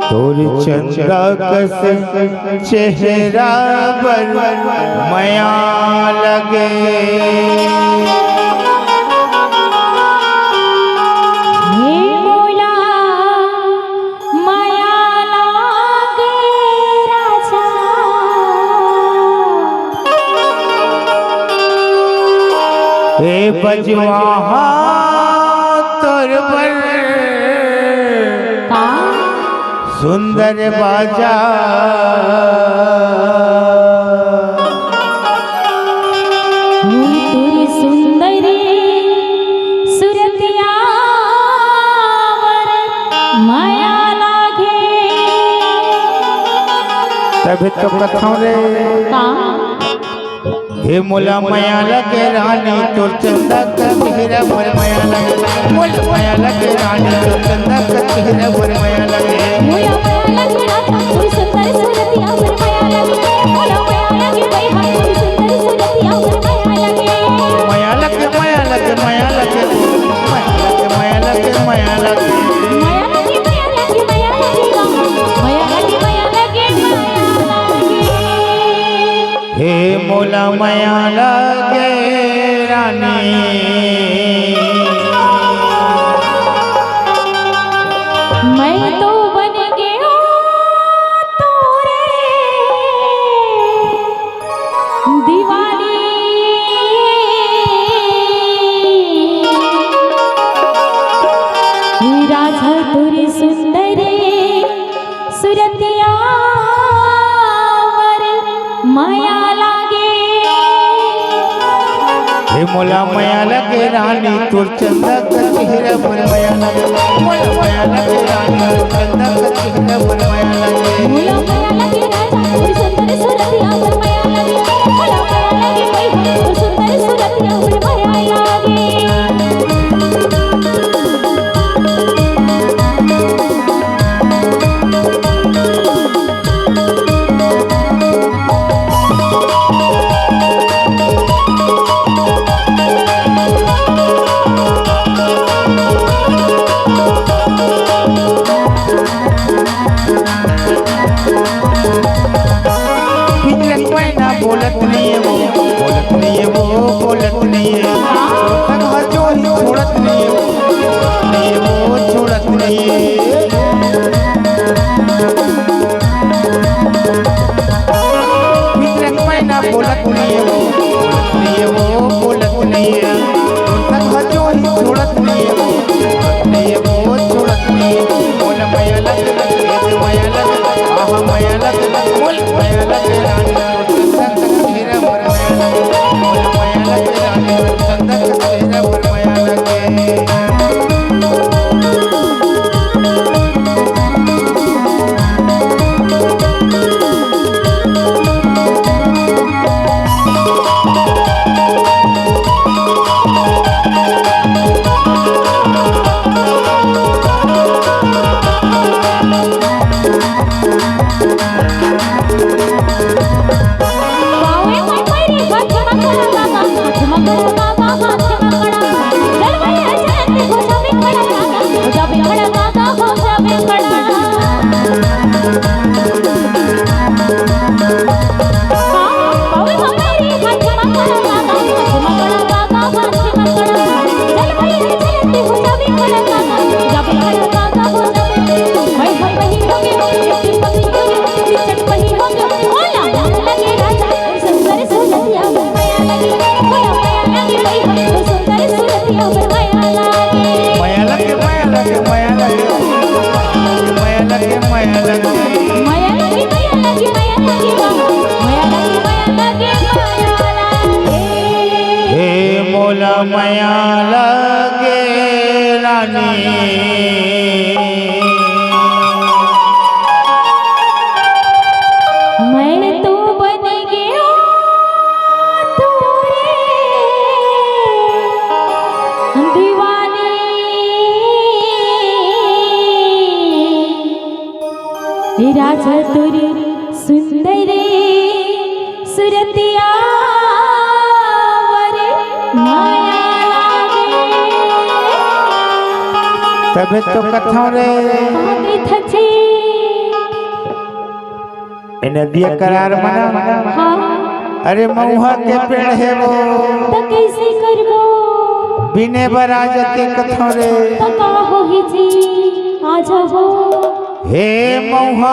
तोर चंदा कस चेहरा पर माया लगे। हे मोला माया लागे राजा, हे बजवा तोर पर सुंदर बाजा। तोरी सुंदरी सुरतिया वर माया लागे। तभी तो कथाओं रे हे मोला माया लगे रानी तोर चंदा का चेहरा पर माया लगे। मोला माया लगे रानी तोर चंदा का चेहरा पर माया लगे। मोला माया लगे राजा तोरी सुंदर सुरतिया वर माया लगे। मोला माया लगे भाई हाय तोरी सुंदर सुरतिया वर माया लगे। माया लगे माया लगे माया लगे माया लगे माया लगे माया लगे माया लगे माया लगे माया लगे माया लगे माया लगे माया लगे। हे मोला माया लगे रानी मैं तो बन गया तोरे दीवानी। राजा तोरी सुंदरी सुरतिया वर माया लागे। हे मोला माया लगे रानी तोर चंदा का चेहरा पर माया लगे। मोला माया लगे रानी तोर चंदा का चेहरा पर माया लगे। मोला माया लगे राजा तोरी सुंदर सुरतिया वर माया लगे। मोला माया लगे भाई तोरी सुंदर सुरतिया वर माया लागे। बोलत नहीं है वो बोलत नहीं है वो बोलत नहीं है जो ही छोड़त नहीं है वो छोड़त नहीं है। ना बोलत नहीं है वो बोलत नहीं है वो बोलत नहीं है जो ही छोड़त नहीं है वो छोड़त नहीं है। बोल माया लगे माया लगे आहा माया लगे बोल माया लगे रानी चेहरा पर माया लगे। बोल माया लगे रानी चंदा का चेहरा पर माया लगे। मोला माया लगे रानी मैं तो बन गया तोरे दीवानी। राजा तोरी सुंदरी सुरतिया तबे तो कथाओं रे आगे थचे ए नदिया करार मना हाँ अरे महुआ के पेड़ है वो तो कैसे करबो बिने बराजते कथोरे तो का होही जी आ जाओ हे महुआ